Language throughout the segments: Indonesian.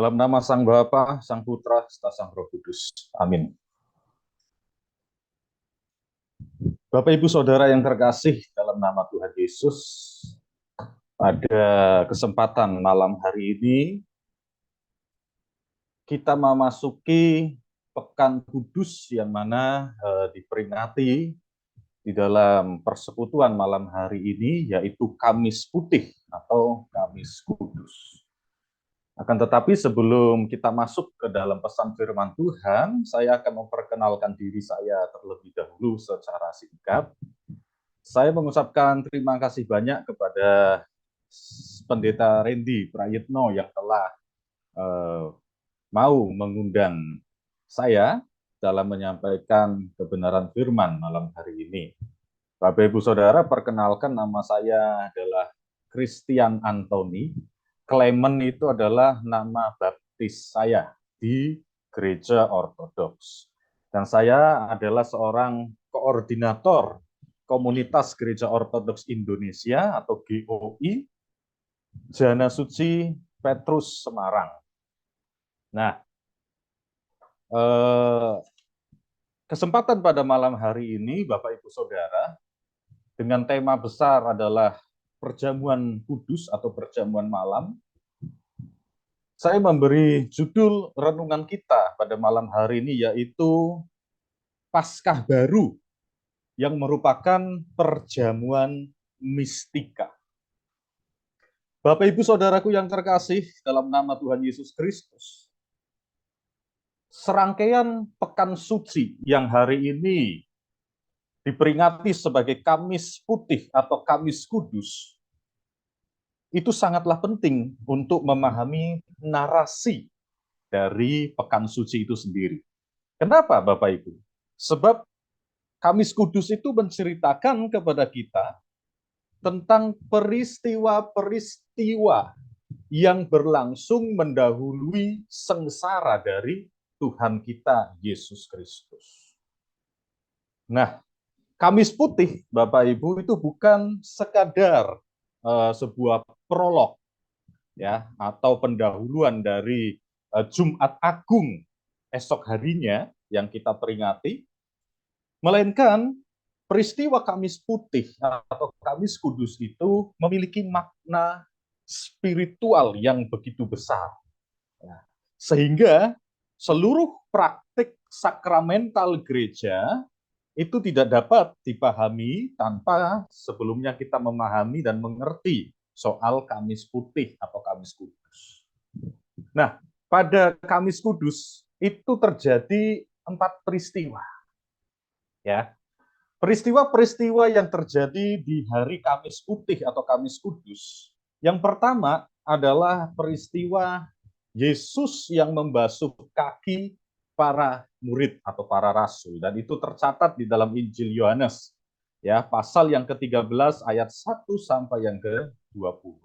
Dalam nama Sang Bapa, Sang Putra, serta Sang Roh Kudus. Amin. Bapak Ibu Saudara yang terkasih dalam nama Tuhan Yesus, pada kesempatan malam hari ini kita memasuki Pekan Kudus yang mana diperingati di dalam persekutuan malam hari ini, yaitu Kamis Putih atau Kamis Kudus. Akan tetapi sebelum kita masuk ke dalam pesan firman Tuhan, saya akan memperkenalkan diri saya terlebih dahulu secara singkat. Saya mengucapkan terima kasih banyak kepada Pendeta Randy Prayitno yang telah mau mengundang saya dalam menyampaikan kebenaran firman malam hari ini. Bapak Ibu Saudara, perkenalkan, nama saya adalah Christian Anthony. Clement itu adalah nama baptis saya di Gereja Ortodoks. Dan saya adalah seorang koordinator Komunitas Gereja Ortodoks Indonesia atau GOI Jana Suci Petrus Semarang. Nah, kesempatan pada malam hari ini, Bapak Ibu Saudara, dengan tema besar adalah perjamuan kudus atau perjamuan malam, saya memberi judul renungan kita pada malam hari ini yaitu Paskah Baru yang merupakan perjamuan mistika. Bapak Ibu Saudaraku yang terkasih dalam nama Tuhan Yesus Kristus, serangkaian pekan suci yang hari ini diperingati sebagai Kamis Putih atau Kamis Kudus, itu sangatlah penting untuk memahami narasi dari pekan suci itu sendiri. Kenapa Bapak Ibu? Sebab Kamis Kudus itu menceritakan kepada kita tentang peristiwa-peristiwa yang berlangsung mendahului sengsara dari Tuhan kita Yesus Kristus. Nah, Kamis Putih, Bapak Ibu, itu bukan sekadar sebuah prolog ya atau pendahuluan dari Jumat Agung esok harinya yang kita peringati, melainkan peristiwa Kamis Putih atau Kamis Kudus itu memiliki makna spiritual yang begitu besar. Ya. Sehingga seluruh praktik sakramental gereja itu tidak dapat dipahami tanpa sebelumnya kita memahami dan mengerti soal Kamis Putih atau Kamis Kudus. Nah, pada Kamis Kudus itu terjadi 4 peristiwa. Ya, peristiwa-peristiwa yang terjadi di hari Kamis Putih atau Kamis Kudus. Yang pertama adalah peristiwa Yesus yang membasuh kaki para murid atau para rasul, dan itu tercatat di dalam Injil Yohanes ya, pasal yang ke-13 ayat 1 sampai yang ke-20.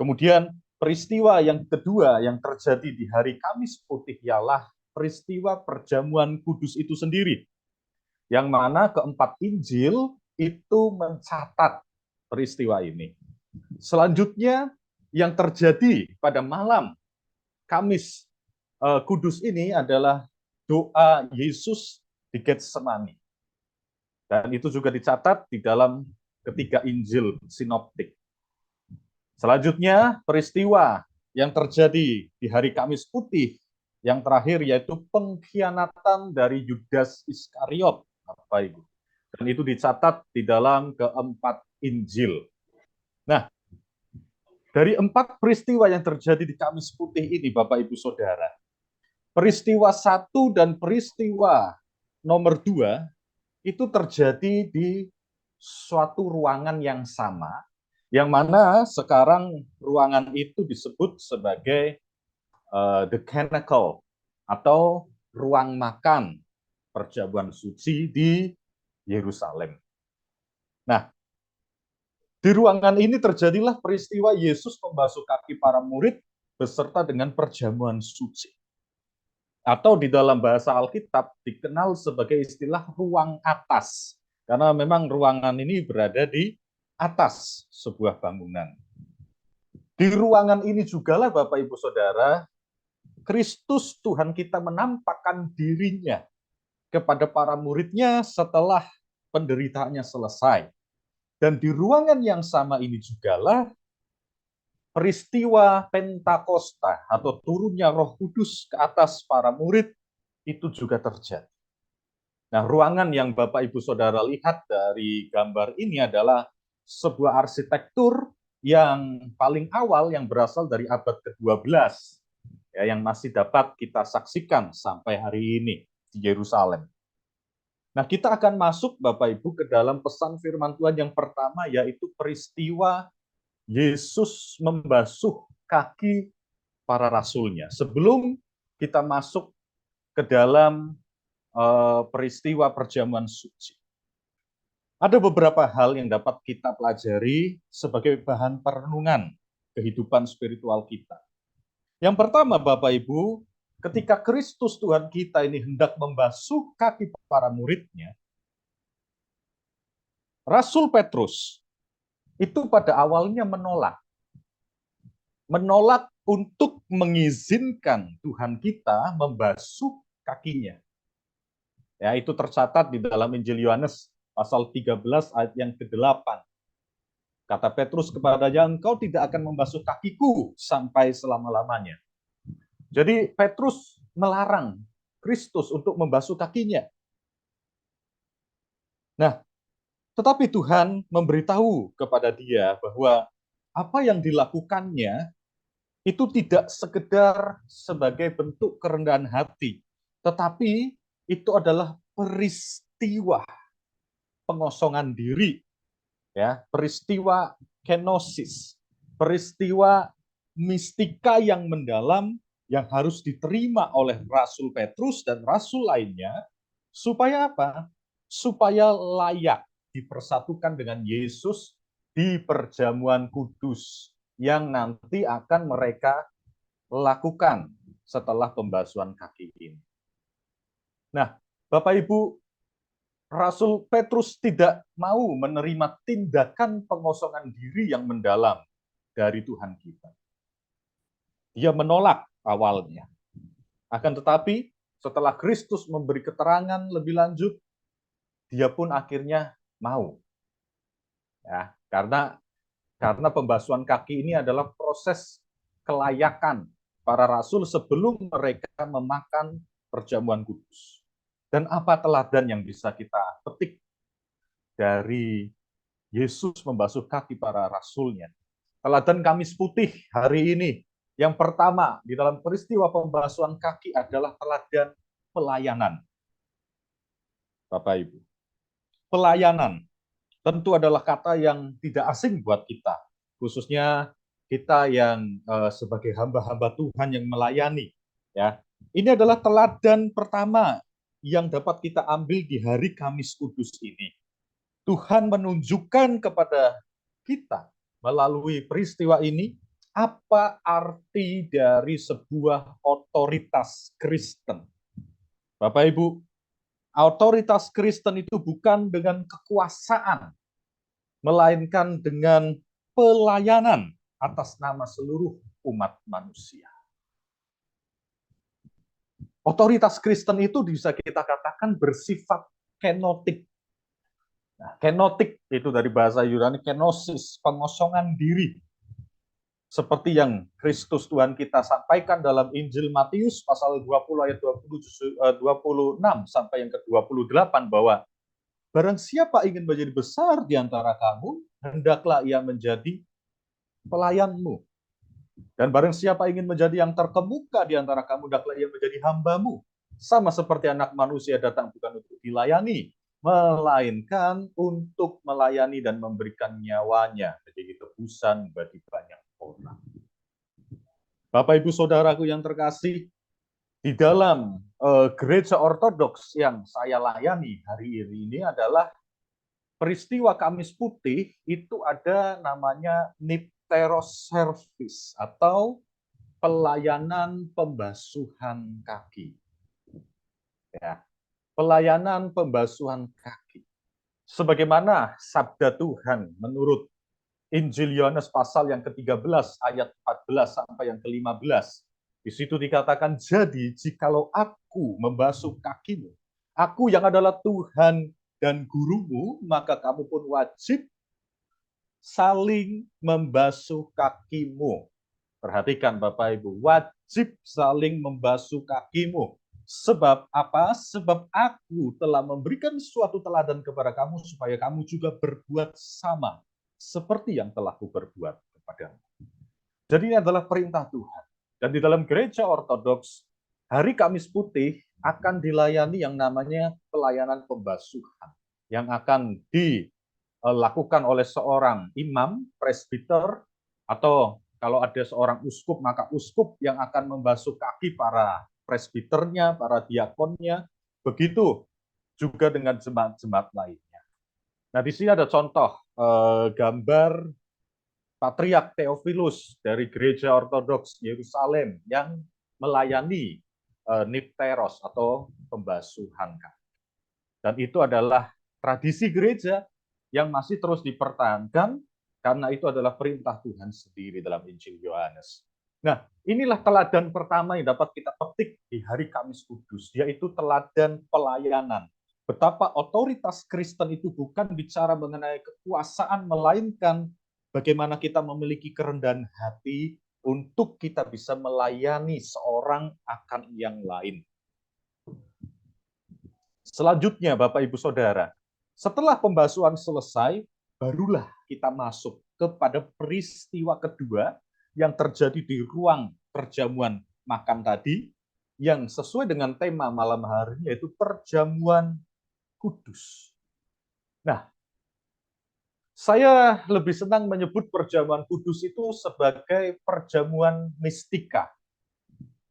Kemudian peristiwa yang kedua yang terjadi di hari Kamis Putih ialah peristiwa perjamuan kudus itu sendiri, yang mana keempat Injil itu mencatat peristiwa ini. Selanjutnya yang terjadi pada malam Kamis Kudus ini adalah doa Yesus di Getsemani. Dan itu juga dicatat di dalam ketiga Injil sinoptik. Selanjutnya peristiwa yang terjadi di hari Kamis Putih yang terakhir yaitu pengkhianatan dari Yudas Iskariot, Bapak Ibu. Dan itu dicatat di dalam keempat Injil. Nah, dari 4 peristiwa yang terjadi di Kamis Putih ini, Bapak Ibu Saudara, peristiwa 1 dan peristiwa nomor 2 itu terjadi di suatu ruangan yang sama, yang mana sekarang ruangan itu disebut sebagai the cenacle atau ruang makan perjamuan suci di Yerusalem. Nah, di ruangan ini terjadilah peristiwa Yesus membasuh kaki para murid beserta dengan perjamuan suci. Atau di dalam bahasa Alkitab dikenal sebagai istilah ruang atas. Karena memang ruangan ini berada di atas sebuah bangunan. Di ruangan ini jugalah Bapak Ibu Saudara Kristus Tuhan kita menampakkan dirinya kepada para muridnya setelah penderitaannya selesai. Dan di ruangan yang sama ini jugalah peristiwa Pentakosta atau turunnya Roh Kudus ke atas para murid itu juga terjadi. Nah, ruangan yang Bapak Ibu Saudara lihat dari gambar ini adalah sebuah arsitektur yang paling awal yang berasal dari abad ke-12 ya, yang masih dapat kita saksikan sampai hari ini di Yerusalem. Nah, kita akan masuk Bapak Ibu ke dalam pesan firman Tuhan yang pertama, yaitu peristiwa Yesus membasuh kaki para rasulnya. Sebelum kita masuk ke dalam peristiwa perjamuan suci, ada beberapa hal yang dapat kita pelajari sebagai bahan perenungan kehidupan spiritual kita. Yang pertama, Bapak Ibu, ketika Kristus Tuhan kita ini hendak membasuh kaki para muridnya, Rasul Petrus itu pada awalnya menolak untuk mengizinkan Tuhan kita membasuh kakinya. Ya, itu tercatat di dalam Injil Yohanes pasal 13 ayat yang ke-8. Kata Petrus kepadanya, engkau tidak akan membasuh kakiku sampai selama-lamanya. Jadi Petrus melarang Kristus untuk membasuh kakinya. Nah, tetapi Tuhan memberitahu kepada dia bahwa apa yang dilakukannya itu tidak sekedar sebagai bentuk kerendahan hati, tetapi itu adalah peristiwa pengosongan diri, ya, peristiwa kenosis, peristiwa mistika yang mendalam yang harus diterima oleh Rasul Petrus dan rasul lainnya, supaya apa? Supaya layak dipersatukan dengan Yesus di perjamuan kudus yang nanti akan mereka lakukan setelah pembasuhan kaki ini. Nah, Bapak Ibu, Rasul Petrus tidak mau menerima tindakan pengosongan diri yang mendalam dari Tuhan kita. Dia menolak awalnya. Akan tetapi, setelah Kristus memberi keterangan lebih lanjut, dia pun akhirnya mau. Ya, karena pembasuhan kaki ini adalah proses kelayakan para rasul sebelum mereka memakan perjamuan kudus. Dan apa teladan yang bisa kita petik dari Yesus membasuh kaki para rasulnya? Teladan Kamis Putih hari ini, yang pertama di dalam peristiwa pembasuhan kaki adalah teladan pelayanan. Bapak Ibu, pelayanan tentu adalah kata yang tidak asing buat kita, khususnya kita yang sebagai hamba-hamba Tuhan yang melayani. Ya, ini adalah teladan pertama yang dapat kita ambil di hari Kamis Kudus ini. Tuhan menunjukkan kepada kita melalui peristiwa ini apa arti dari sebuah otoritas Kristen. Bapak Ibu, otoritas Kristen itu bukan dengan kekuasaan, melainkan dengan pelayanan atas nama seluruh umat manusia. Otoritas Kristen itu bisa kita katakan bersifat kenotik. Nah, kenotik itu dari bahasa Yunani kenosis, pengosongan diri. Seperti yang Kristus Tuhan kita sampaikan dalam Injil Matius pasal 20 ayat 26 sampai yang ke-28 bahwa barang siapa ingin menjadi besar di antara kamu, hendaklah ia menjadi pelayanmu. Dan barang siapa ingin menjadi yang terkemuka di antara kamu, hendaklah ia menjadi hambamu. Sama seperti anak manusia datang bukan untuk dilayani, melainkan untuk melayani dan memberikan nyawanya menjadi tebusan bagi banyak orang. Bapak Ibu Saudaraku yang terkasih, di dalam gereja ortodoks yang saya layani hari ini adalah peristiwa Kamis Putih itu ada namanya Nipteros Service atau pelayanan pembasuhan kaki. Ya, pelayanan pembasuhan kaki. Sebagaimana sabda Tuhan menurut Injil Yohanes pasal yang ke-13 ayat 14 sampai yang ke-15. Di situ dikatakan, jadi jikalau aku membasuh kakimu, aku yang adalah Tuhan dan gurumu, maka kamu pun wajib saling membasuh kakimu. Perhatikan Bapak Ibu, wajib saling membasuh kakimu. Sebab apa? Sebab aku telah memberikan suatu teladan kepada kamu supaya kamu juga berbuat sama seperti yang telah kuperbuat kepadamu. Jadi ini adalah perintah Tuhan. Dan di dalam gereja ortodoks, hari Kamis Putih akan dilayani yang namanya pelayanan pembasuhan. Yang akan dilakukan oleh seorang imam, presbiter, atau kalau ada seorang uskup, maka uskup yang akan membasuh kaki para presbiternya, para diakonnya. Begitu juga dengan jemaat-jemaat lainnya. Nah, di sini ada contoh gambar Patriark Theophilus dari Gereja Ortodoks Yerusalem yang melayani nipteros atau pembasuhan kaki. Dan itu adalah tradisi gereja yang masih terus dipertahankan karena itu adalah perintah Tuhan sendiri dalam Injil Yohanes. Nah, inilah teladan pertama yang dapat kita petik di hari Kamis Kudus, yaitu teladan pelayanan. Betapa otoritas Kristen itu bukan bicara mengenai kekuasaan, melainkan bagaimana kita memiliki kerendahan hati untuk kita bisa melayani seorang akan yang lain. Selanjutnya, Bapak Ibu Saudara, setelah pembasuhan selesai, barulah kita masuk kepada peristiwa kedua yang terjadi di ruang perjamuan makan tadi, yang sesuai dengan tema malam hari ini, yaitu perjamuan kudus. Nah, saya lebih senang menyebut perjamuan kudus itu sebagai perjamuan mistika.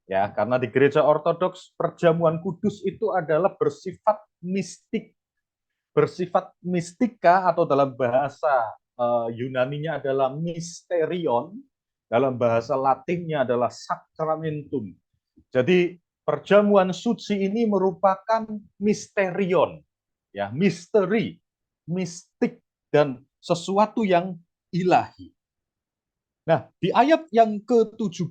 Ya, karena di gereja ortodoks perjamuan kudus itu adalah bersifat mistik, bersifat mistika, atau dalam bahasa Yunaninya adalah mysterion, dalam bahasa Latinnya adalah sacramentum. Jadi perjamuan suci ini merupakan misterion, ya, misteri, mistik, dan sesuatu yang ilahi. Nah, di ayat yang ke-17,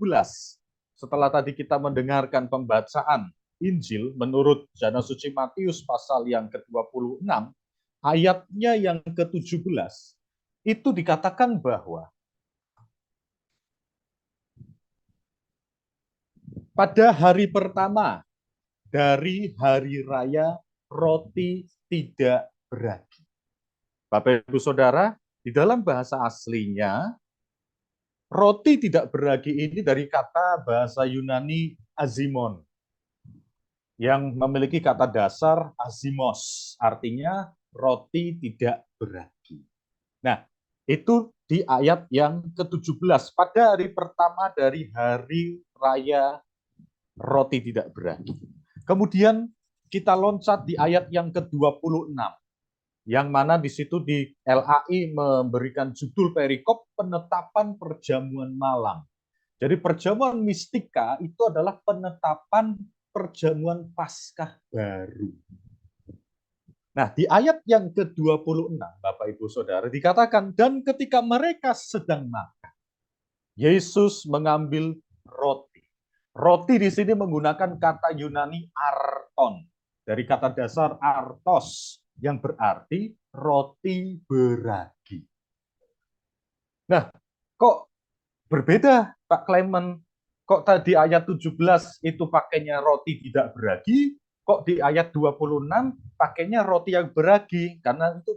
setelah tadi kita mendengarkan pembacaan Injil menurut Jana Suci Matius pasal yang ke-26, ayatnya yang ke-17, itu dikatakan bahwa pada hari pertama dari hari raya roti tidak beragi. Bapak Ibu Saudara, di dalam bahasa aslinya, roti tidak beragi ini dari kata bahasa Yunani azimon, yang memiliki kata dasar azimos, artinya roti tidak beragi. Nah, itu di ayat yang ke-17, pada hari pertama dari hari raya roti tidak beragi. Kemudian kita loncat di ayat yang ke-26, yang mana di situ di LAI memberikan judul perikop penetapan perjamuan malam. Jadi perjamuan mistika itu adalah penetapan perjamuan Paskah baru. Nah, di ayat yang ke-26, Bapak Ibu Saudara, dikatakan, dan ketika mereka sedang makan, Yesus mengambil roti. Roti di sini menggunakan kata Yunani arton, dari kata dasar artos, yang berarti roti beragi. Nah, kok berbeda, Pak Clement? Kok tadi ayat 17 itu pakainya roti tidak beragi, kok di ayat 26 pakainya roti yang beragi? Karena itu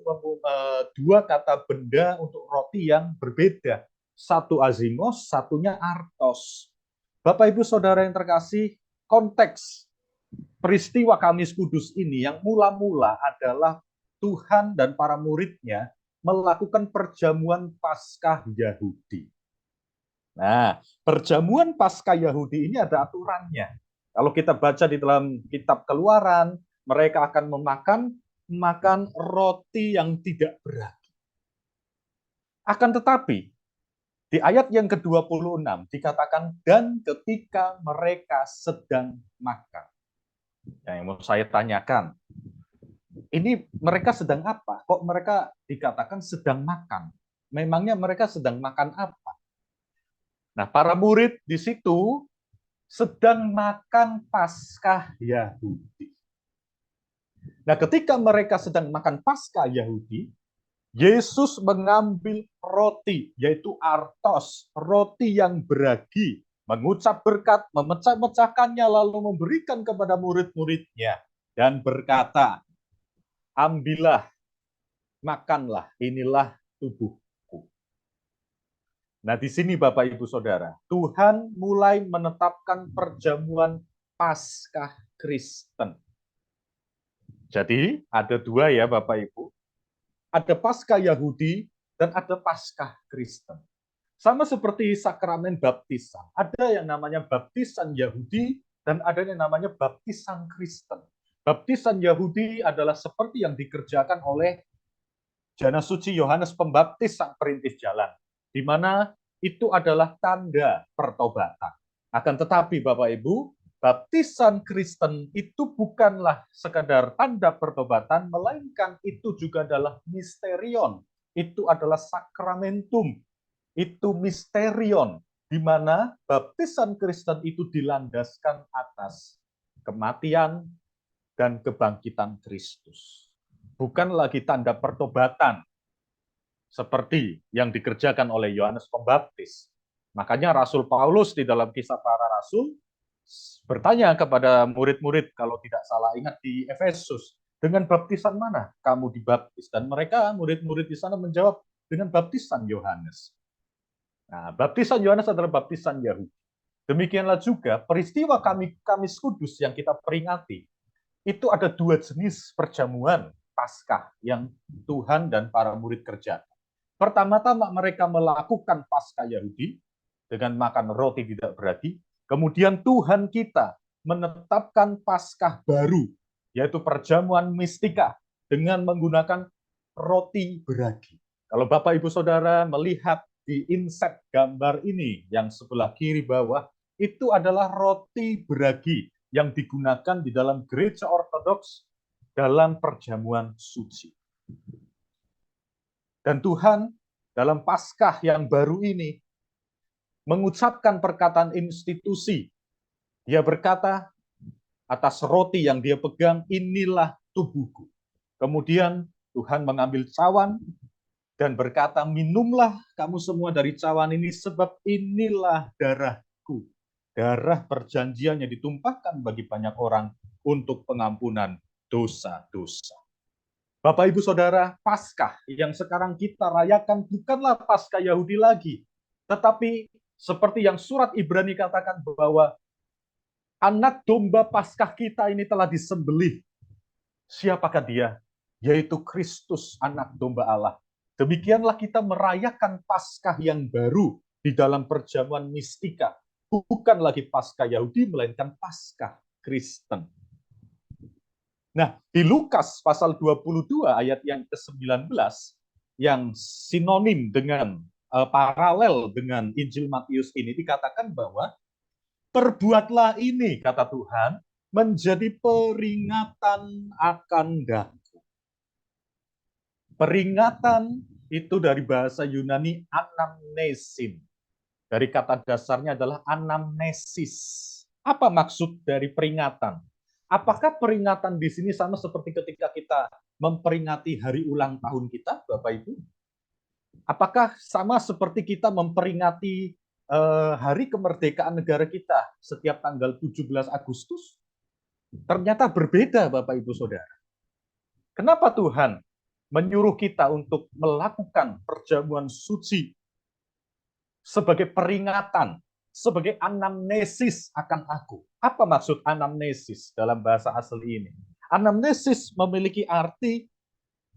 dua kata benda untuk roti yang berbeda. Satu azimos, satunya artos. Bapak Ibu Saudara yang terkasih, konteks peristiwa Kamis Kudus ini yang mula-mula adalah Tuhan dan para muridnya melakukan perjamuan Paskah Yahudi. Nah, perjamuan Paskah Yahudi ini ada aturannya. Kalau kita baca di dalam kitab Keluaran, mereka akan makan roti yang tidak beragi. Akan tetapi, di ayat yang ke-26 dikatakan, dan ketika mereka sedang makan. Yang mau saya tanyakan, ini mereka sedang apa? Kok mereka dikatakan sedang makan? Memangnya mereka sedang makan apa? Nah, para murid di situ sedang makan Paskah Yahudi. Nah, ketika mereka sedang makan Paskah Yahudi, Yesus mengambil roti, yaitu artos, roti yang beragi, mengucap berkat, memecah-mecahkannya, lalu memberikan kepada murid-muridnya, dan berkata, ambillah, makanlah, inilah tubuhku. Nah, di sini Bapak Ibu Saudara, Tuhan mulai menetapkan perjamuan Paskah Kristen. Jadi, ada dua ya Bapak Ibu. Ada Paskah Yahudi dan ada Paskah Kristen. Sama seperti sakramen baptisan. Ada yang namanya baptisan Yahudi dan ada yang namanya baptisan Kristen. Baptisan Yahudi adalah seperti yang dikerjakan oleh Jana Suci Yohanes Pembaptis Sang Perintis Jalan, di mana itu adalah tanda pertobatan. Akan tetapi Bapak Ibu, baptisan Kristen itu bukanlah sekadar tanda pertobatan, melainkan itu juga adalah misterion. Itu adalah sakramentum. Itu misterion, di mana baptisan Kristen itu dilandaskan atas kematian dan kebangkitan Kristus. Bukan lagi tanda pertobatan, seperti yang dikerjakan oleh Yohanes Pembaptis. Makanya Rasul Paulus di dalam Kisah Para Rasul bertanya kepada murid-murid, kalau tidak salah ingat di Efesus, dengan baptisan mana kamu dibaptis? Dan mereka, murid-murid di sana menjawab, dengan baptisan Yohanes. Nah, baptisan Yohanes adalah baptisan Yahudi. Demikianlah juga peristiwa Kamis Kudus yang kita peringati, itu ada dua jenis perjamuan Paskah yang Tuhan dan para murid kerjakan. Pertama-tama mereka melakukan Paskah Yahudi dengan makan roti tidak beragi. Kemudian Tuhan kita menetapkan Paskah baru, yaitu perjamuan mistika dengan menggunakan roti beragi. Kalau Bapak Ibu Saudara melihat di inset gambar ini yang sebelah kiri bawah, itu adalah roti beragi yang digunakan di dalam gereja ortodoks dalam perjamuan suci. Dan Tuhan dalam Paskah yang baru ini mengucapkan perkataan institusi. Dia berkata atas roti yang dia pegang, inilah tubuhku. Kemudian Tuhan mengambil cawan dan berkata, minumlah kamu semua dari cawan ini, sebab inilah darahku. Darah perjanjian yang ditumpahkan bagi banyak orang untuk pengampunan dosa-dosa. Bapak, Ibu, Saudara, Paskah yang sekarang kita rayakan bukanlah Paskah Yahudi lagi, tetapi seperti yang surat Ibrani katakan bahwa anak domba Paskah kita ini telah disembelih. Siapakah dia? Yaitu Kristus, anak domba Allah. Demikianlah kita merayakan Paskah yang baru di dalam perjamuan mistika. Bukan lagi Paskah Yahudi, melainkan Paskah Kristen. Nah, di Lukas pasal 22 ayat yang ke-19, yang sinonim dengan, paralel dengan Injil Matius ini, dikatakan bahwa perbuatlah ini, kata Tuhan, menjadi peringatan akan daku. Peringatan itu dari bahasa Yunani anamnesin. Dari kata dasarnya adalah anamnesis. Apa maksud dari peringatan? Apakah peringatan di sini sama seperti ketika kita memperingati hari ulang tahun kita, Bapak Ibu? Apakah sama seperti kita memperingati hari kemerdekaan negara kita setiap tanggal 17 Agustus? Ternyata berbeda, Bapak Ibu Saudara. Kenapa Tuhan menyuruh kita untuk melakukan perjamuan suci sebagai peringatan, sebagai anamnesis akan aku? Apa maksud anamnesis dalam bahasa asli ini? Anamnesis memiliki arti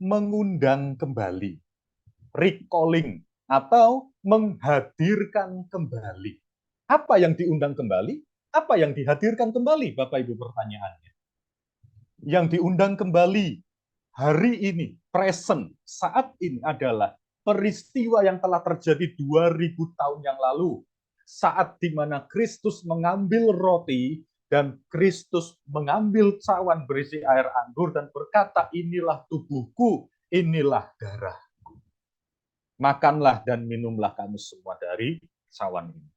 mengundang kembali, recalling, atau menghadirkan kembali. Apa yang diundang kembali? Apa yang dihadirkan kembali, Bapak Ibu, pertanyaannya? Yang diundang kembali hari ini, present, saat ini adalah peristiwa yang telah terjadi 2000 tahun yang lalu, saat di mana Kristus mengambil roti dan Kristus mengambil cawan berisi air anggur dan berkata, inilah tubuhku, inilah darahku. Makanlah dan minumlah kamu semua dari cawan ini.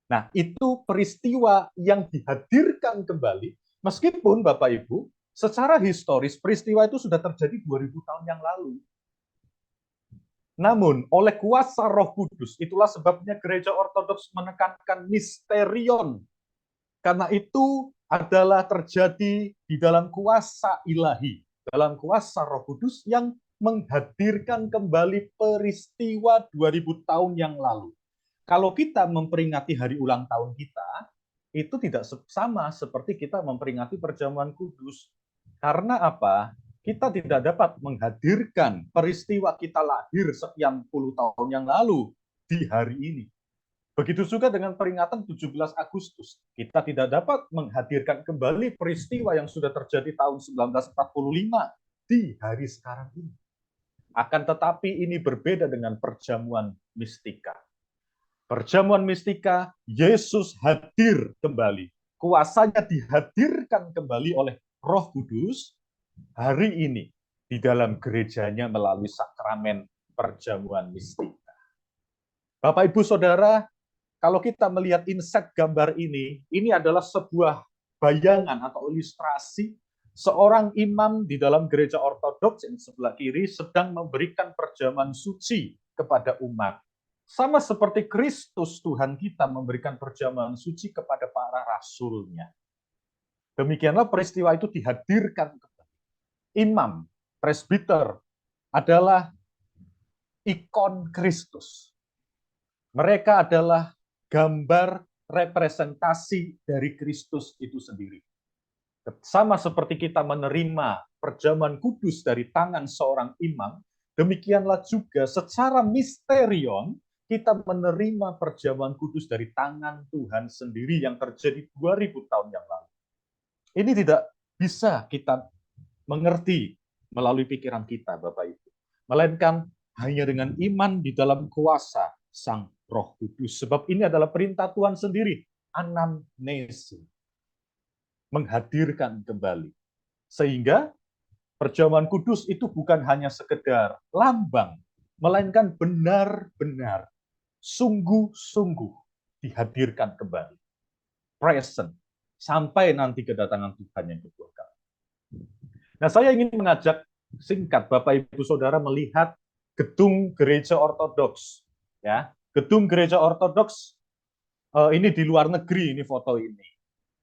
Nah, itu peristiwa yang dihadirkan kembali, meskipun Bapak Ibu, secara historis peristiwa itu sudah terjadi 2000 tahun yang lalu. Namun, oleh kuasa Roh Kudus, itulah sebabnya gereja ortodoks menekankan misterion. Karena itu adalah terjadi di dalam kuasa ilahi, dalam kuasa Roh Kudus yang menghadirkan kembali peristiwa 2000 tahun yang lalu. Kalau kita memperingati hari ulang tahun kita, itu tidak sama seperti kita memperingati perjamuan kudus. Karena apa? Kita tidak dapat menghadirkan peristiwa kita lahir sekian puluh tahun yang lalu di hari ini. Begitu juga dengan peringatan 17 Agustus. Kita tidak dapat menghadirkan kembali peristiwa yang sudah terjadi tahun 1945 di hari sekarang ini. Akan tetapi ini berbeda dengan perjamuan mistika. Perjamuan mistika, Yesus hadir kembali. Kuasanya dihadirkan kembali oleh Roh Kudus hari ini di dalam gerejanya melalui sakramen perjamuan mistika. Bapak, Ibu, Saudara, kalau kita melihat insight gambar ini adalah sebuah bayangan atau ilustrasi seorang imam di dalam gereja ortodoks yang sebelah kiri sedang memberikan perjamuan suci kepada umat. Sama seperti Kristus Tuhan kita memberikan perjamuan suci kepada para rasulnya. Demikianlah peristiwa itu dihadirkan kembali. Imam, presbiter adalah ikon Kristus. Mereka adalah gambar representasi dari Kristus itu sendiri. Sama seperti kita menerima perjamuan kudus dari tangan seorang imam, demikianlah juga secara misterion kita menerima perjamuan kudus dari tangan Tuhan sendiri yang terjadi 2000 tahun yang lalu. Ini tidak bisa kita mengerti melalui pikiran kita, Bapak Ibu. Melainkan hanya dengan iman di dalam kuasa Sang Roh Kudus. Sebab ini adalah perintah Tuhan sendiri, anamnesi, menghadirkan kembali. Sehingga perjamuan kudus itu bukan hanya sekedar lambang, melainkan benar-benar, sungguh-sungguh dihadirkan kembali. Present, sampai nanti kedatangan Tuhan yang kedua kali. Nah, saya ingin mengajak singkat Bapak Ibu Saudara melihat gedung gereja ortodoks. Ya, gedung gereja ortodoks ini di luar negeri, ini foto ini.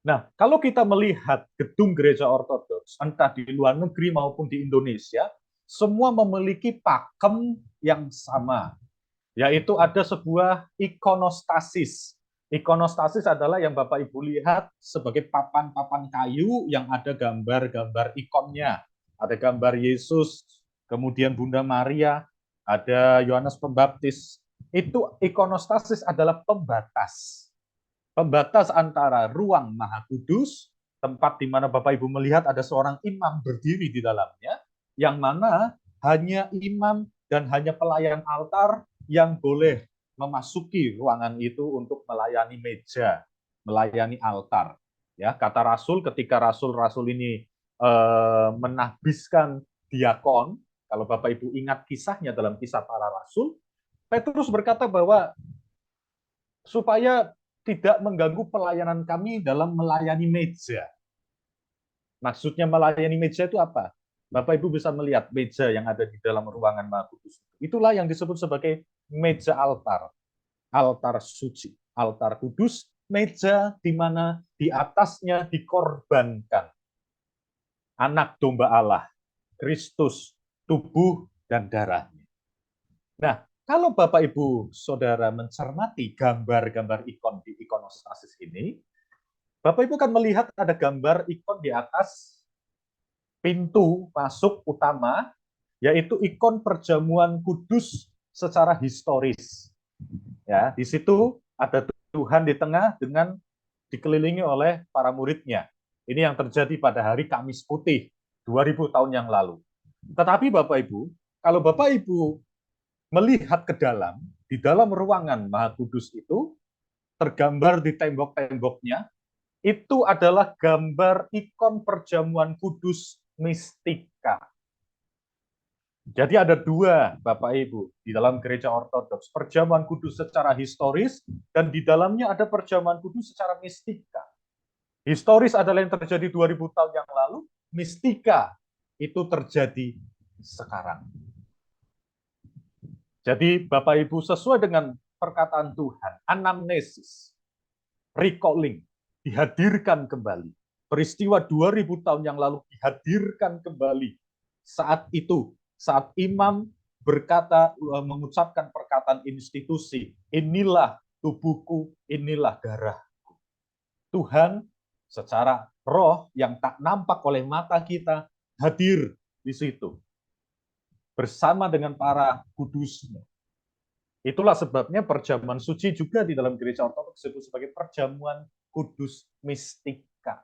Nah, kalau kita melihat gedung gereja ortodoks, entah di luar negeri maupun di Indonesia, semua memiliki pakem yang sama, yaitu ada sebuah ikonostasis. Ikonostasis adalah yang Bapak Ibu lihat sebagai papan-papan kayu yang ada gambar-gambar ikonnya. Ada gambar Yesus, kemudian Bunda Maria, ada Yohanes Pembaptis. Itu ikonostasis adalah pembatas. Pembatas antara ruang Maha Kudus, tempat di mana Bapak Ibu melihat ada seorang imam berdiri di dalamnya, yang mana hanya imam dan hanya pelayan altar yang boleh memasuki ruangan itu untuk melayani meja, melayani altar. Ya, kata Rasul ketika rasul-rasul ini menahbiskan diakon, kalau Bapak Ibu ingat kisahnya dalam kisah para rasul, Petrus berkata bahwa supaya tidak mengganggu pelayanan kami dalam melayani meja. Maksudnya melayani meja itu apa? Bapak Ibu bisa melihat meja yang ada di dalam ruangan Maha Kudus. Itulah yang disebut sebagai meja altar. Altar suci, altar kudus, meja di mana di atasnya dikorbankan anak domba Allah, Kristus, tubuh dan darahnya. Nah, kalau Bapak Ibu Saudara mencermati gambar-gambar ikon di ikonostasis ini, Bapak Ibu kan melihat ada gambar ikon di atas pintu masuk utama, yaitu ikon perjamuan kudus secara historis. Ya, di situ ada Tuhan di tengah dengan dikelilingi oleh para muridnya. Ini yang terjadi pada hari Kamis Putih 2000 tahun yang lalu. Tetapi Bapak Ibu, kalau Bapak Ibu melihat ke dalam, di dalam ruangan Maha Kudus itu, tergambar di tembok-temboknya, itu adalah gambar ikon perjamuan kudus mistika. Jadi ada dua, Bapak Ibu, di dalam gereja ortodoks. Perjamuan kudus secara historis, dan di dalamnya ada perjamuan kudus secara mistika. Historis adalah yang terjadi 2000 tahun yang lalu, mistika itu terjadi sekarang. Jadi Bapak Ibu, sesuai dengan perkataan Tuhan, anamnesis, recalling, dihadirkan kembali. Peristiwa 2000 tahun yang lalu dihadirkan kembali. Saat itu, saat imam berkata, mengucapkan perkataan institusi, inilah tubuhku, inilah darahku. Tuhan secara roh yang tak nampak oleh mata kita hadir di situ bersama dengan para kudusnya. Itulah sebabnya perjamuan suci juga di dalam gereja ortodoks disebut sebagai perjamuan kudus mistika.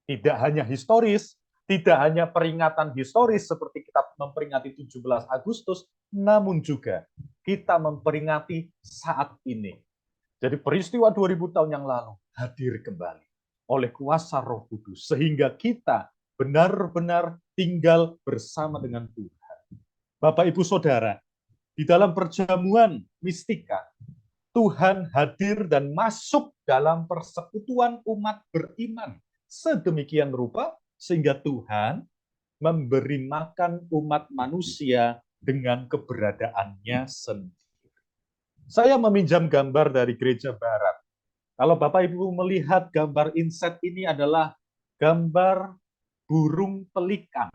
Tidak hanya historis, tidak hanya peringatan historis seperti kita memperingati 17 Agustus, namun juga kita memperingati saat ini. Jadi peristiwa 2000 tahun yang lalu hadir kembali oleh kuasa Roh Kudus sehingga kita benar-benar tinggal bersama dengan Tuhan. Bapak Ibu Saudara, di dalam perjamuan mistika, Tuhan hadir dan masuk dalam persekutuan umat beriman sedemikian rupa sehingga Tuhan memberi makan umat manusia dengan keberadaannya sendiri. Saya meminjam gambar dari gereja barat. Kalau Bapak Ibu melihat gambar inset ini adalah gambar burung pelikan.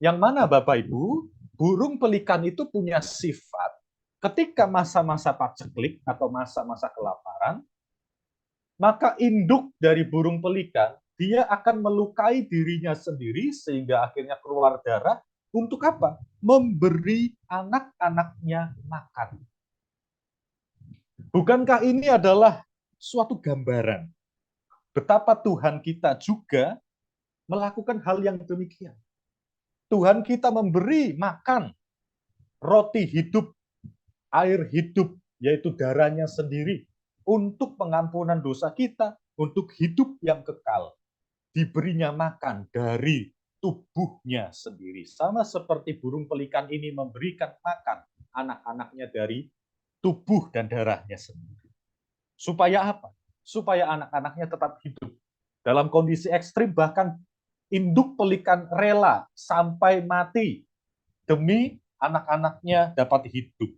Yang mana Bapak Ibu, burung pelikan itu punya sifat ketika masa-masa paceklik atau masa-masa kelaparan, maka induk dari burung pelikan, dia akan melukai dirinya sendiri sehingga akhirnya keluar darah. Untuk apa? Memberi anak-anaknya makan. Bukankah ini adalah suatu gambaran betapa Tuhan kita juga melakukan hal yang demikian? Tuhan kita memberi makan roti hidup, air hidup, yaitu darahnya sendiri, untuk pengampunan dosa kita, untuk hidup yang kekal. Diberinya makan dari tubuhnya sendiri. Sama seperti burung pelikan ini memberikan makan anak-anaknya dari tubuh dan darahnya sendiri. Supaya apa? Supaya anak-anaknya tetap hidup. Dalam kondisi ekstrim, bahkan induk pelikan rela sampai mati demi anak-anaknya dapat hidup.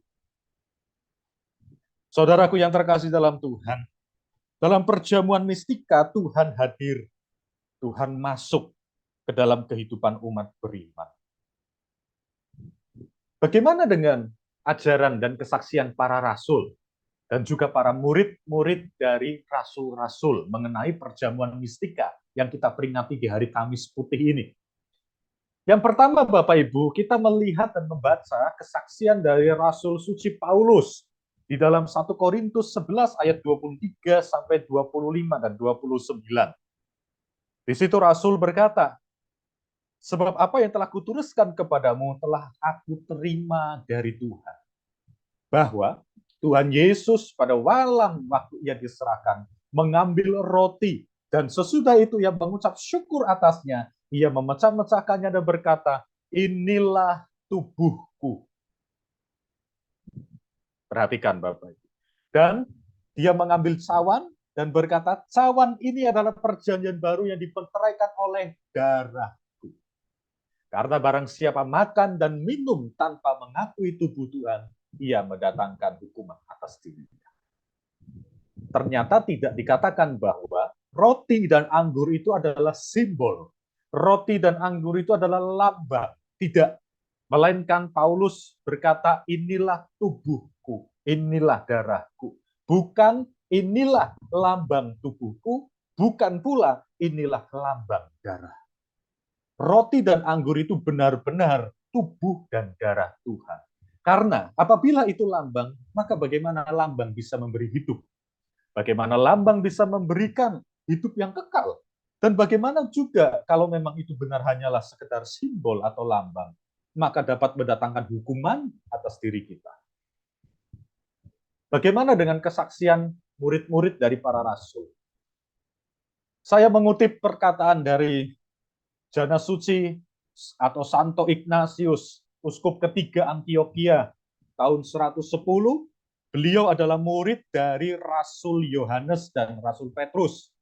Saudaraku yang terkasih dalam Tuhan, dalam perjamuan mistika Tuhan hadir, Tuhan masuk ke dalam kehidupan umat beriman. Bagaimana dengan ajaran dan kesaksian para rasul dan juga para murid-murid dari rasul-rasul mengenai perjamuan mistika yang kita peringati di hari Kamis Putih ini? Yang pertama, Bapak Ibu, kita melihat dan membaca kesaksian dari Rasul Suci Paulus di dalam 1 Korintus 11 ayat 23 sampai 25 dan 29. Di situ Rasul berkata, sebab apa yang telah kutuliskan kepadamu telah aku terima dari Tuhan. Bahwa Tuhan Yesus pada malam waktu ia diserahkan mengambil roti dan sesudah itu ia mengucap syukur atasnya, ia memecah-mecahkannya dan berkata, inilah tubuhku. Perhatikan Bapak. Dan dia mengambil cawan dan berkata, cawan ini adalah perjanjian baru yang diperteraikan oleh darahku. Karena barang siapa makan dan minum tanpa mengakui tubuh Tuhan, ia mendatangkan hukuman atas dirinya. Ternyata tidak dikatakan bahwa roti dan anggur itu adalah simbol. Roti dan anggur itu adalah lambang. Tidak. Melainkan Paulus berkata, inilah tubuhku, inilah darahku. Bukan inilah lambang tubuhku, bukan pula inilah lambang darah. Roti dan anggur itu benar-benar tubuh dan darah Tuhan. Karena apabila itu lambang, maka bagaimana lambang bisa memberi hidup? Bagaimana lambang bisa memberikan hidup yang kekal? Dan bagaimana juga kalau memang itu benar hanyalah sekedar simbol atau lambang, maka dapat mendatangkan hukuman atas diri kita. Bagaimana dengan kesaksian murid-murid dari para rasul? Saya mengutip perkataan dari Jana Suci atau Santo Ignatius, uskup ketiga Antioquia tahun 110. Beliau adalah murid dari Rasul Yohanes dan Rasul Petrus.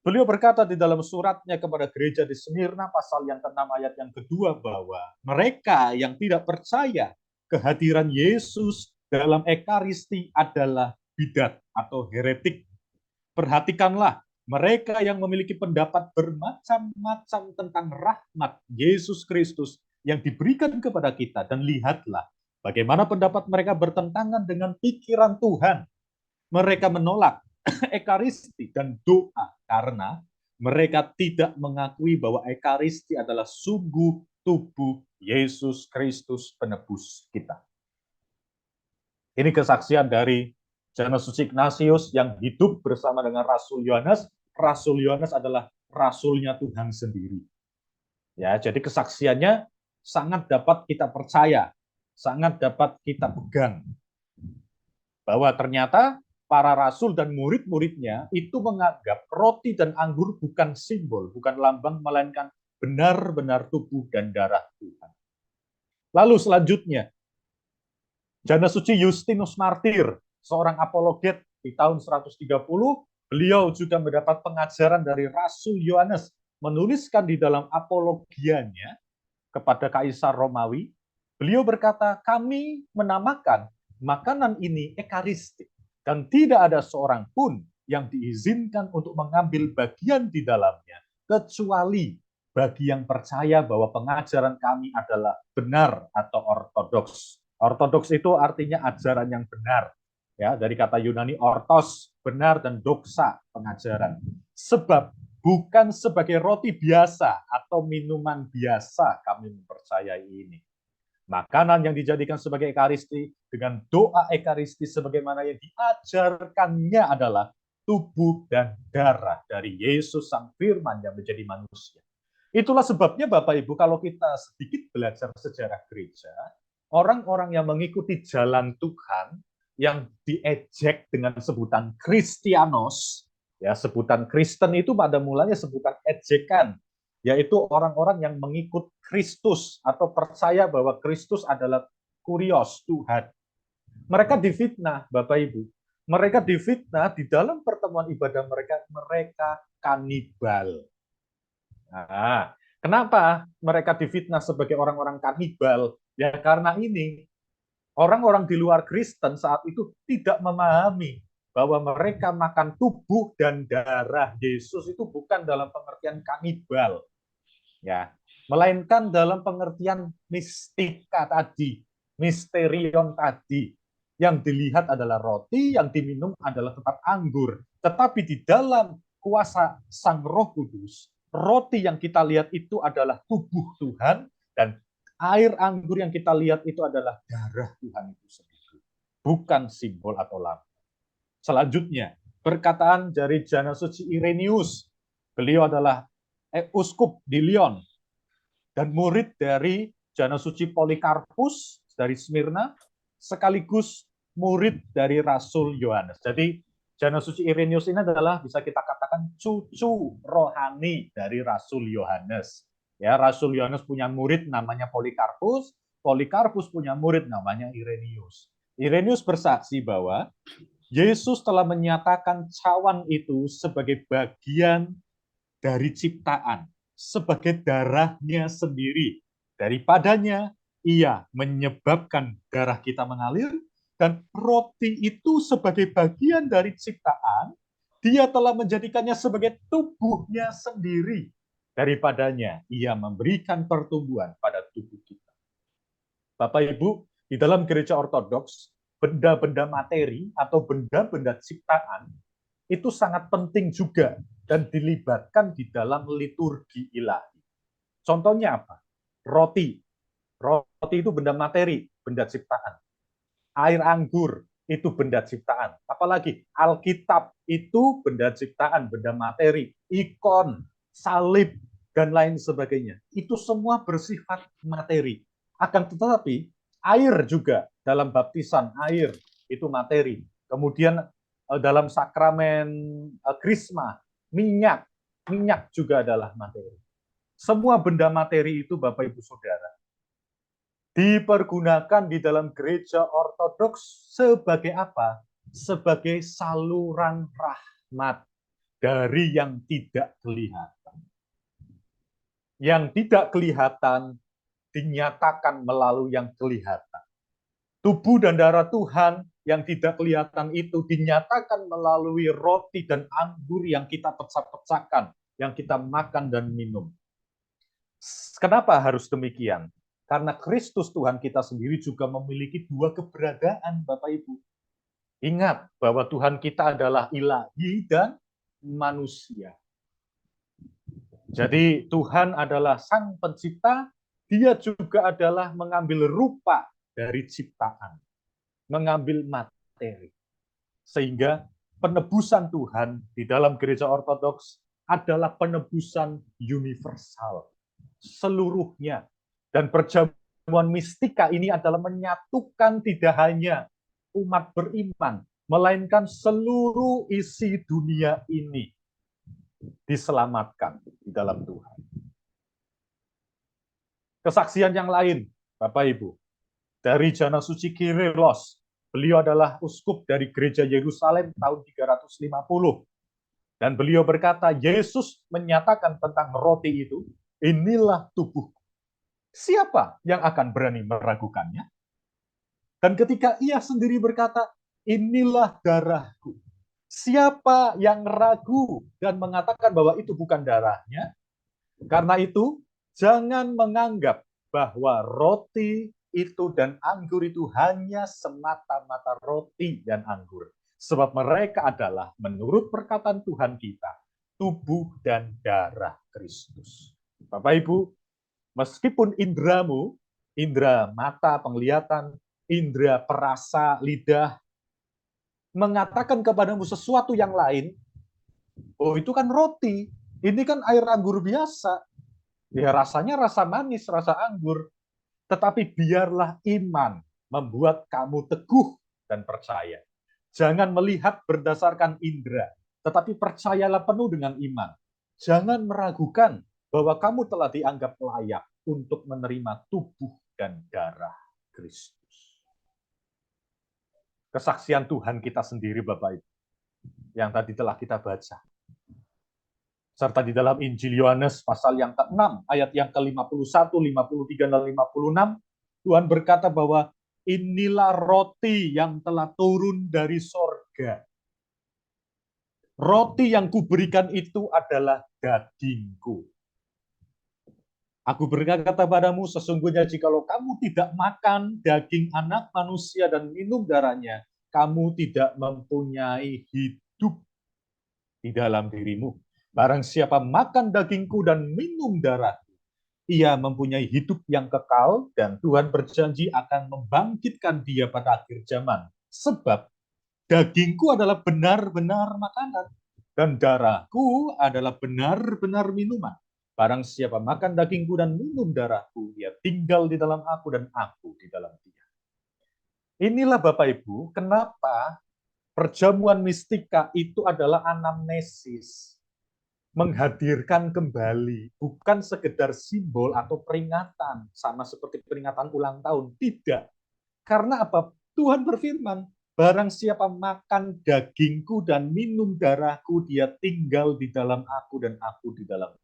Beliau berkata di dalam suratnya kepada gereja di Smyrna pasal yang ke-6 ayat yang kedua bahwa mereka yang tidak percaya kehadiran Yesus dalam Ekaristi adalah bidat atau heretik. Perhatikanlah, mereka yang memiliki pendapat bermacam-macam tentang rahmat Yesus Kristus yang diberikan kepada kita, dan lihatlah bagaimana pendapat mereka bertentangan dengan pikiran Tuhan. Mereka menolak Ekaristi dan doa karena mereka tidak mengakui bahwa Ekaristi adalah sungguh tubuh Yesus Kristus penebus kita. Ini kesaksian dari Janus Suci Ignatius yang hidup bersama dengan Rasul Yohanes. Rasul Yohanes adalah rasulnya Tuhan sendiri. Ya, jadi kesaksiannya sangat dapat kita percaya, sangat dapat kita pegang. Bahwa ternyata para rasul dan murid-muridnya itu menganggap roti dan anggur bukan simbol, bukan lambang, melainkan benar-benar tubuh dan darah Tuhan. Lalu selanjutnya, Janus Suci Justinus Martir, seorang apologet di tahun 130, beliau juga mendapat pengajaran dari Rasul Yohanes, menuliskan di dalam apologianya kepada Kaisar Romawi, beliau berkata, kami menamakan makanan ini Ekaristik, dan tidak ada seorang pun yang diizinkan untuk mengambil bagian di dalamnya, kecuali bagi yang percaya bahwa pengajaran kami adalah benar atau ortodoks. Ortodoks itu artinya ajaran yang benar. Ya, dari kata Yunani ortos, benar, dan doxa, pengajaran. Sebab bukan sebagai roti biasa atau minuman biasa kami mempercayai ini. Makanan yang dijadikan sebagai Ekaristi dengan doa Ekaristi sebagaimana yang diajarkannya adalah tubuh dan darah dari Yesus Sang Firman yang menjadi manusia. Itulah sebabnya Bapak Ibu, kalau kita sedikit belajar sejarah gereja, orang-orang yang mengikuti jalan Tuhan yang diejek dengan sebutan Kristianos, ya, sebutan Kristen itu pada mulanya sebutan ejekan, yaitu orang-orang yang mengikut Kristus atau percaya bahwa Kristus adalah kurios, Tuhan. Mereka difitnah, Bapak Ibu. Mereka difitnah di dalam pertemuan ibadah mereka kanibal. Nah, kenapa mereka difitnah sebagai orang-orang kanibal? Ya karena ini, orang-orang di luar Kristen saat itu tidak memahami bahwa mereka makan tubuh dan darah Yesus itu bukan dalam pengertian kanibal, ya, melainkan dalam pengertian mistika tadi, misterion tadi. Yang dilihat adalah roti, yang diminum adalah tetap anggur. Tetapi di dalam kuasa Sang Roh Kudus, roti yang kita lihat itu adalah tubuh Tuhan, dan air anggur yang kita lihat itu adalah darah Tuhan itu sendiri, bukan simbol atau lambang. Selanjutnya, perkataan dari Janus Suci Irenaeus. Beliau adalah uskup di Lyon dan murid dari Janus Suci Polikarpus dari Smyrna, sekaligus murid dari Rasul Yohanes. Jadi Janus Suci Irenaeus ini adalah bisa kita katakan cucu rohani dari Rasul Yohanes. Ya, Rasul Yohanes punya murid namanya Polikarpus, Polikarpus punya murid namanya Irenaeus. Irenaeus bersaksi bahwa Yesus telah menyatakan cawan itu sebagai bagian dari ciptaan, sebagai darahnya sendiri. Daripadanya ia menyebabkan darah kita mengalir, dan roti itu sebagai bagian dari ciptaan, dia telah menjadikannya sebagai tubuhnya sendiri. Daripadanya ia memberikan pertumbuhan pada tubuh kita. Bapak Ibu, di dalam gereja ortodoks, benda-benda materi atau benda-benda ciptaan itu sangat penting juga dan dilibatkan di dalam liturgi ilahi. Contohnya apa? Roti. Roti itu benda materi, benda ciptaan. Air anggur itu benda ciptaan. Apalagi Alkitab itu benda ciptaan, benda materi. Ikon, salib, dan lain sebagainya. Itu semua bersifat materi. Akan tetapi, air juga dalam baptisan, air itu materi. Kemudian dalam sakramen krisma, minyak juga adalah materi. Semua benda materi itu, Bapak Ibu Saudara, dipergunakan di dalam gereja ortodoks sebagai apa? Sebagai saluran rahmat dari yang tidak kelihatan. Yang tidak kelihatan dinyatakan melalui yang kelihatan. Tubuh dan darah Tuhan yang tidak kelihatan itu dinyatakan melalui roti dan anggur yang kita pecah-pecahkan, yang kita makan dan minum. Kenapa harus demikian? Karena Kristus Tuhan kita sendiri juga memiliki dua keberadaan, Bapak Ibu. Ingat bahwa Tuhan kita adalah ilahi dan manusia. Jadi Tuhan adalah sang pencipta, dia juga adalah mengambil rupa dari ciptaan, mengambil materi. Sehingga penebusan Tuhan di dalam gereja ortodoks adalah penebusan universal, seluruhnya. Dan perjamuan mistika ini adalah menyatukan tidak hanya umat beriman, melainkan seluruh isi dunia ini diselamatkan di dalam Tuhan. Kesaksian yang lain, Bapak Ibu, dari Jana Suci Kyrillos, beliau adalah uskup dari gereja Yerusalem tahun 350. Dan beliau berkata, Yesus menyatakan tentang roti itu, inilah tubuhku. Siapa yang akan berani meragukannya? Dan ketika ia sendiri berkata, inilah darahku. Siapa yang ragu dan mengatakan bahwa itu bukan darahnya? Karena itu, jangan menganggap bahwa roti itu dan anggur itu hanya semata-mata roti dan anggur. Sebab mereka adalah, menurut perkataan Tuhan kita, tubuh dan darah Kristus. Bapak Ibu, meskipun indramu, indera mata, penglihatan, indera perasa, lidah, mengatakan kepadamu sesuatu yang lain, oh itu kan roti, ini kan air anggur biasa, ya rasanya rasa manis, rasa anggur, tetapi biarlah iman membuat kamu teguh dan percaya. Jangan melihat berdasarkan indera, tetapi percayalah penuh dengan iman. Jangan meragukan bahwa kamu telah dianggap layak untuk menerima tubuh dan darah Kristus. Kesaksian Tuhan kita sendiri, Bapak Ibu, yang tadi telah kita baca. Serta di dalam Injil Yohanes pasal yang ke-6, ayat yang ke-51, 53, dan 56, Tuhan berkata bahwa inilah roti yang telah turun dari sorga. Roti yang kuberikan itu adalah dagingku. Aku berkata padamu, sesungguhnya jikalau kamu tidak makan daging anak manusia dan minum darahnya, kamu tidak mempunyai hidup di dalam dirimu. Barang siapa makan dagingku dan minum darahku, ia mempunyai hidup yang kekal, dan Tuhan berjanji akan membangkitkan dia pada akhir zaman. Sebab dagingku adalah benar-benar makanan, dan darahku adalah benar-benar minuman. Barang siapa makan dagingku dan minum darahku, ia tinggal di dalam aku dan aku di dalam dia. Inilah Bapak Ibu, kenapa perjamuan mistika itu adalah anamnesis. Menghadirkan kembali, bukan sekedar simbol atau peringatan, sama seperti peringatan ulang tahun. Tidak. Karena apa? Tuhan berfirman, barang siapa makan dagingku dan minum darahku, dia tinggal di dalam aku dan aku di dalam dia.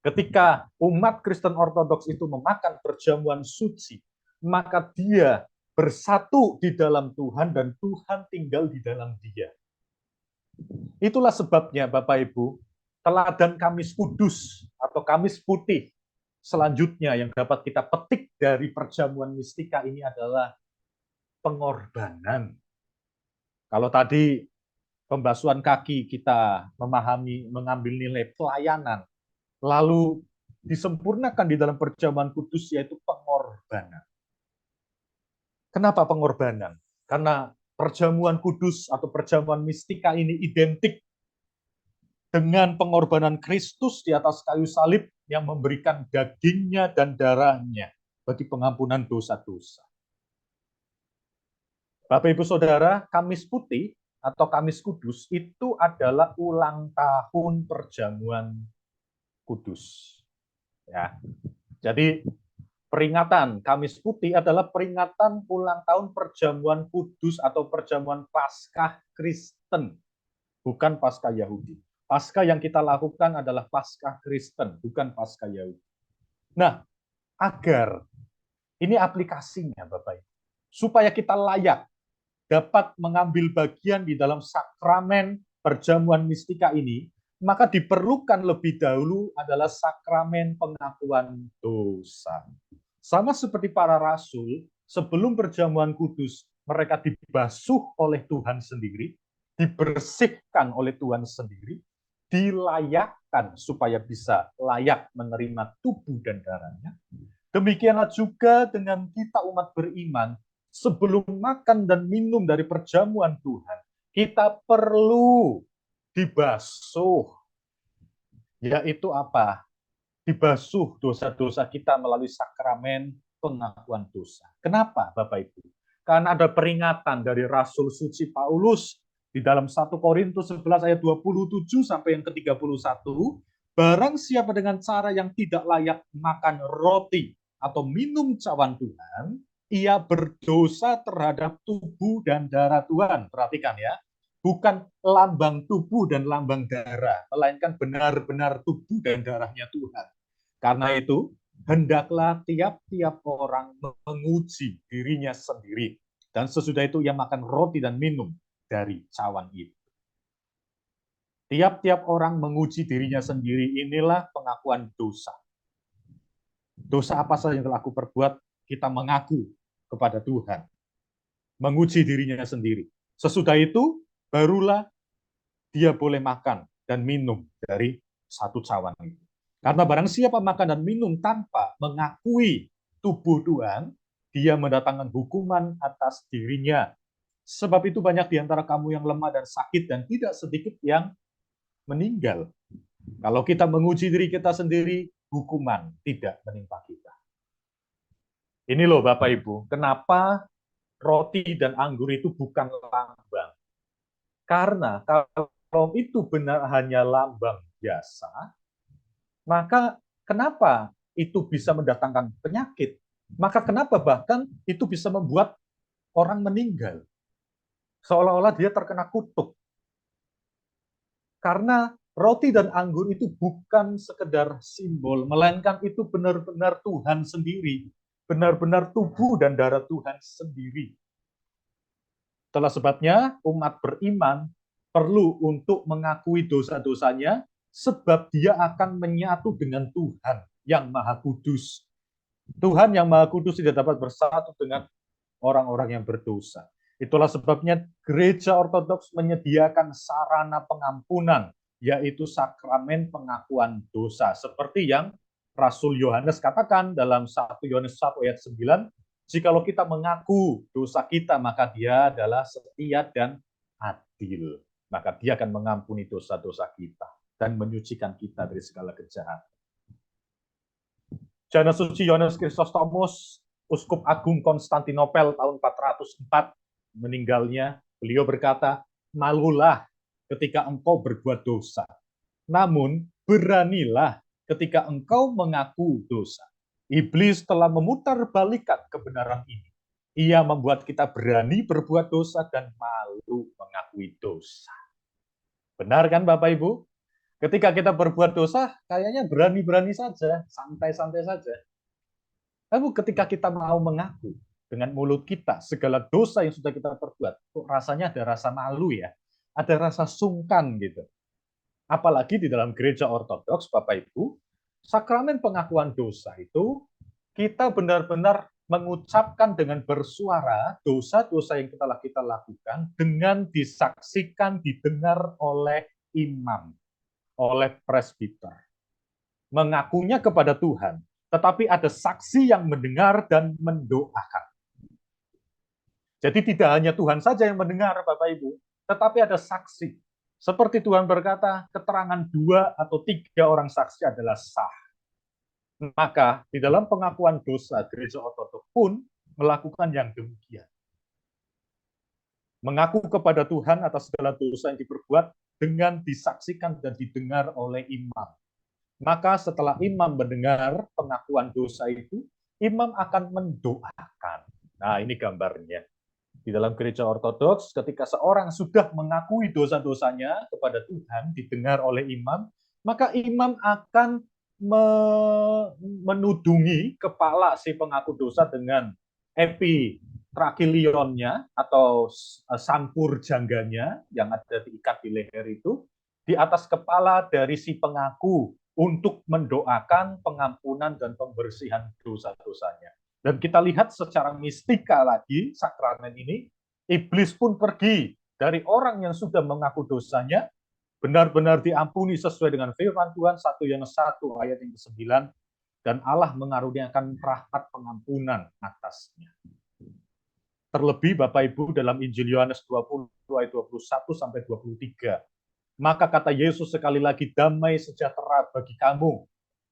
Ketika umat Kristen Ortodoks itu memakan perjamuan suci, maka dia bersatu di dalam Tuhan dan Tuhan tinggal di dalam dia. Itulah sebabnya Bapak Ibu, teladan Kamis Kudus atau Kamis Putih selanjutnya yang dapat kita petik dari perjamuan mistika ini adalah pengorbanan. Kalau tadi pembasuhan kaki kita memahami, mengambil nilai pelayanan, lalu disempurnakan di dalam perjamuan kudus yaitu pengorbanan. Kenapa pengorbanan? Karena perjamuan kudus atau perjamuan mistika ini identik dengan pengorbanan Kristus di atas kayu salib yang memberikan dagingnya dan darahnya bagi pengampunan dosa-dosa. Bapak Ibu Saudara, Kamis Putih atau Kamis Kudus itu adalah ulang tahun perjamuan Kudus. Ya. Jadi peringatan Kamis Putih adalah peringatan ulang tahun perjamuan kudus atau perjamuan Paskah Kristen, bukan Paskah Yahudi. Paskah yang kita lakukan adalah Paskah Kristen, bukan Paskah Yahudi. Nah, agar ini aplikasinya Bapak Ibu, supaya kita layak dapat mengambil bagian di dalam sakramen perjamuan mistika ini, maka diperlukan lebih dahulu adalah sakramen pengakuan dosa. Sama seperti para rasul, sebelum perjamuan kudus, mereka dibasuh oleh Tuhan sendiri, dibersihkan oleh Tuhan sendiri, dilayakkan supaya bisa layak menerima tubuh dan darahnya. Demikianlah juga dengan kita umat beriman, sebelum makan dan minum dari perjamuan Tuhan, kita perlu dibasuh. Yaitu apa? Dibasuh dosa-dosa kita melalui sakramen pengakuan dosa. Kenapa, Bapak Ibu? Karena ada peringatan dari Rasul Suci Paulus di dalam 1 Korintus 11 ayat 27 sampai yang ke-31, barang siapa dengan cara yang tidak layak makan roti atau minum cawan Tuhan, ia berdosa terhadap tubuh dan darah Tuhan. Perhatikan ya, bukan lambang tubuh dan lambang darah, melainkan benar-benar tubuh dan darahnya Tuhan. Karena itu, hendaklah tiap-tiap orang menguji dirinya sendiri. Dan sesudah itu ia makan roti dan minum dari cawan itu. Tiap-tiap orang menguji dirinya sendiri, inilah pengakuan dosa. Dosa apa saja yang telah aku perbuat, kita mengaku kepada Tuhan. Menguji dirinya sendiri. Sesudah itu, barulah dia boleh makan dan minum dari satu cawan itu. Karena barang siapa makan dan minum tanpa mengakui tubuh Tuhan, dia mendatangkan hukuman atas dirinya. Sebab itu banyak di antara kamu yang lemah dan sakit dan tidak sedikit yang meninggal. Kalau kita menguji diri kita sendiri, hukuman tidak menimpa kita. Ini loh Bapak Ibu, kenapa roti dan anggur itu bukan lambang. Karena kalau itu benar hanya lambang biasa, maka kenapa itu bisa mendatangkan penyakit? Maka kenapa bahkan itu bisa membuat orang meninggal? Seolah-olah dia terkena kutuk. Karena roti dan anggur itu bukan sekedar simbol, melainkan itu benar-benar Tuhan sendiri. Benar-benar tubuh dan darah Tuhan sendiri. Itulah sebabnya umat beriman perlu untuk mengakui dosa-dosanya, sebab dia akan menyatu dengan Tuhan yang Maha Kudus. Tuhan yang Maha Kudus tidak dapat bersatu dengan orang-orang yang berdosa. Itulah sebabnya gereja ortodoks menyediakan sarana pengampunan, yaitu sakramen pengakuan dosa. Seperti yang Rasul Yohanes katakan dalam 1 Yohanes 1 ayat 9, jikalau kita mengaku dosa kita, maka dia adalah setia dan adil. Maka dia akan mengampuni dosa-dosa kita dan menyucikan kita dari segala kejahatan. Jana Suci Yohanes Chrysostomus, Uskup Agung Konstantinopel tahun 404 meninggalnya, beliau berkata, malulah ketika engkau berbuat dosa, namun beranilah ketika engkau mengaku dosa. Iblis telah memutarbalikkan kebenaran ini. Ia membuat kita berani berbuat dosa dan malu mengakui dosa. Benar kan Bapak Ibu? Ketika kita berbuat dosa, kayaknya berani-berani saja, santai-santai saja. Lalu ketika kita mau mengaku dengan mulut kita segala dosa yang sudah kita perbuat, kok rasanya ada rasa malu ya, ada rasa sungkan gitu. Apalagi di dalam gereja ortodoks, Bapak Ibu, sakramen pengakuan dosa itu kita benar-benar mengucapkan dengan bersuara dosa-dosa yang telah kita lakukan dengan disaksikan, didengar oleh imam, oleh presbiter. Mengakunya kepada Tuhan, tetapi ada saksi yang mendengar dan mendoakan. Jadi tidak hanya Tuhan saja yang mendengar, Bapak Ibu, tetapi ada saksi. Seperti Tuhan berkata, keterangan 2 atau 3 orang saksi adalah sah. Maka di dalam pengakuan dosa, gereja ortodoks pun melakukan yang demikian. Mengaku kepada Tuhan atas segala dosa yang diperbuat dengan disaksikan dan didengar oleh imam. Maka setelah imam mendengar pengakuan dosa itu, imam akan mendoakan. Nah, ini gambarnya. Di dalam gereja ortodoks, ketika seorang sudah mengakui dosa-dosanya kepada Tuhan, didengar oleh imam, maka imam akan menudungi kepala si pengaku dosa dengan epitrakilionnya atau sampur jangganya yang ada diikat di leher itu, di atas kepala dari si pengaku untuk mendoakan pengampunan dan pembersihan dosa-dosanya. Dan kita lihat secara mistika lagi, sakramen ini, iblis pun pergi dari orang yang sudah mengaku dosanya, benar-benar diampuni sesuai dengan firman Tuhan, 1 Yohanes 1 ayat yang ke-9, dan Allah mengaruniakan rahmat pengampunan atasnya. Terlebih Bapak Ibu dalam Injil Yohanes 20 ayat 21 sampai 23. Maka kata Yesus sekali lagi, damai sejahtera bagi kamu.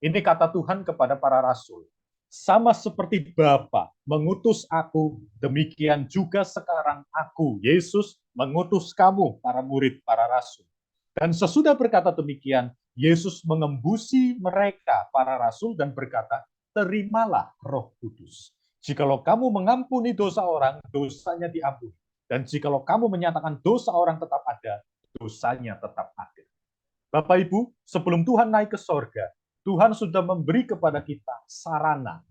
Ini kata Tuhan kepada para rasul. Sama seperti Bapa mengutus aku, demikian juga sekarang aku, Yesus, mengutus kamu, para murid, para rasul. Dan sesudah berkata demikian, Yesus mengembusi mereka, para rasul, dan berkata, terimalah Roh Kudus. Jikalau kamu mengampuni dosa orang, dosanya diampuni. Dan jikalau kamu menyatakan dosa orang tetap ada, dosanya tetap ada. Bapak Ibu, sebelum Tuhan naik ke sorga, Tuhan sudah memberi kepada kita sarana.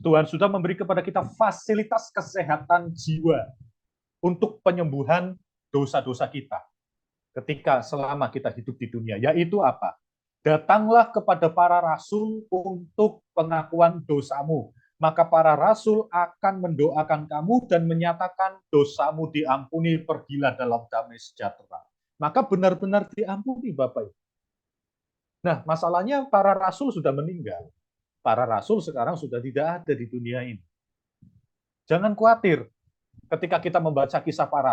Tuhan sudah memberi kepada kita fasilitas kesehatan jiwa untuk penyembuhan dosa-dosa kita ketika selama kita hidup di dunia. Yaitu apa? Datanglah kepada para rasul untuk pengakuan dosamu. Maka para rasul akan mendoakan kamu dan menyatakan dosamu diampuni, pergilah dalam damai sejahtera. Maka benar-benar diampuni, Bapak Ibu. Nah, masalahnya para rasul sudah meninggal. Para rasul sekarang sudah tidak ada di dunia ini. Jangan khawatir, ketika kita membaca kisah para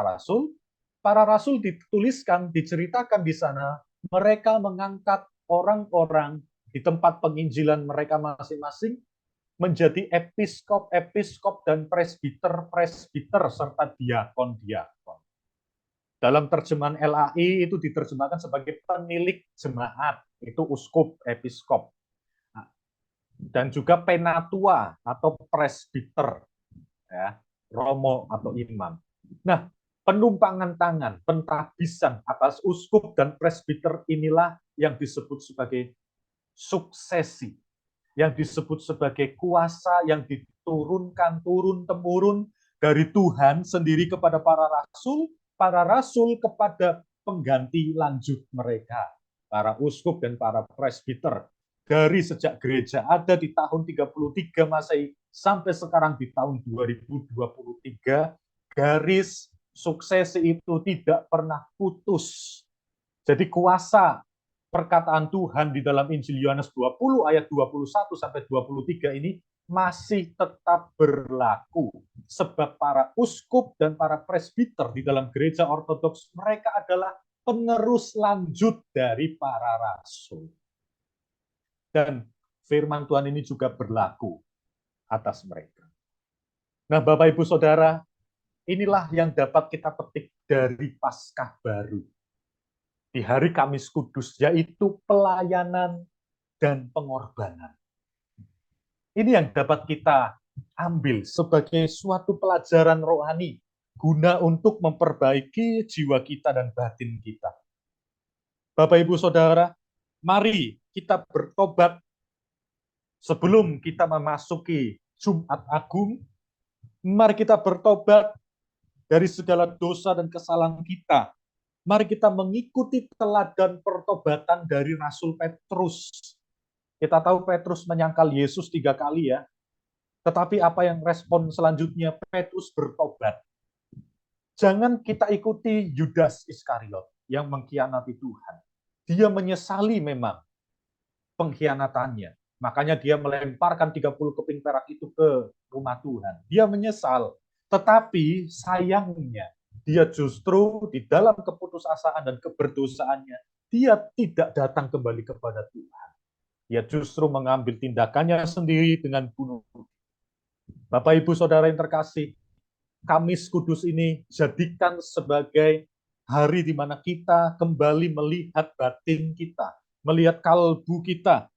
rasul dituliskan, diceritakan di sana, mereka mengangkat orang-orang di tempat penginjilan mereka masing-masing menjadi episkop dan presbiter serta diakon-diakon. Dalam terjemahan LAI itu diterjemahkan sebagai penilik jemaat, itu uskup, episkop. Dan juga penatua atau presbiter, ya, romo atau imam. Nah, penumpangan tangan, pentabisan atas uskup dan presbiter inilah yang disebut sebagai suksesi, yang disebut sebagai kuasa yang diturunkan turun-temurun dari Tuhan sendiri kepada para rasul kepada pengganti lanjut mereka, para uskup dan para presbiter. Dari sejak gereja ada di tahun 33 Masehi sampai sekarang di tahun 2023, garis suksesi itu tidak pernah putus. Jadi kuasa perkataan Tuhan di dalam Injil Yohanes 20 ayat 21 sampai 23 ini masih tetap berlaku. Sebab para uskup dan para presbiter di dalam gereja ortodoks, mereka adalah penerus lanjut dari para rasul. Dan firman Tuhan ini juga berlaku atas mereka. Nah, Bapak Ibu Saudara, inilah yang dapat kita petik dari Paskah baru di hari Kamis Kudus, yaitu pelayanan dan pengorbanan. Ini yang dapat kita ambil sebagai suatu pelajaran rohani guna untuk memperbaiki jiwa kita dan batin kita. Bapak Ibu Saudara, mari kita bertobat sebelum kita memasuki Jumat Agung. Mari kita bertobat dari segala dosa dan kesalahan kita. Mari kita mengikuti teladan pertobatan dari Rasul Petrus. Kita tahu Petrus menyangkal Yesus 3 kali ya. Tetapi apa yang respon selanjutnya? Petrus bertobat. Jangan kita ikuti Yudas Iskariot yang mengkhianati Tuhan. Dia menyesali memang pengkhianatannya. Makanya dia melemparkan 30 keping perak itu ke rumah Tuhan. Dia menyesal. Tetapi sayangnya, dia justru di dalam keputusasaan dan keberdosaannya, dia tidak datang kembali kepada Tuhan. Dia justru mengambil tindakannya sendiri dengan bunuh. Bapak, Ibu, Saudara yang terkasih, Kamis Kudus ini jadikan sebagai hari di mana kita kembali melihat batin kita, melihat kalbu kita,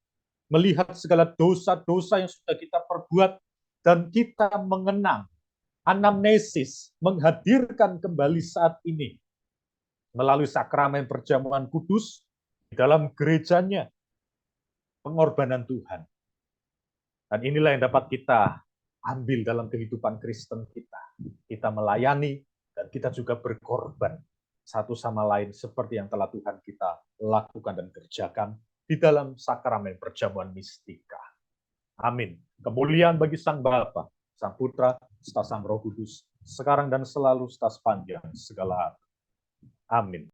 melihat segala dosa-dosa yang sudah kita perbuat, dan kita mengenang, anamnesis, menghadirkan kembali saat ini melalui sakramen perjamuan kudus di dalam gerejanya, pengorbanan Tuhan. Dan inilah yang dapat kita ambil dalam kehidupan Kristen kita. Kita melayani dan kita juga berkorban satu sama lain seperti yang telah Tuhan kita lakukan dan kerjakan di dalam sakramen perjamuan mistika. Amin. Kemuliaan bagi Sang Bapa, Sang Putra, serta Sang Roh Kudus, sekarang dan selalu, setas panjang segala. Amin.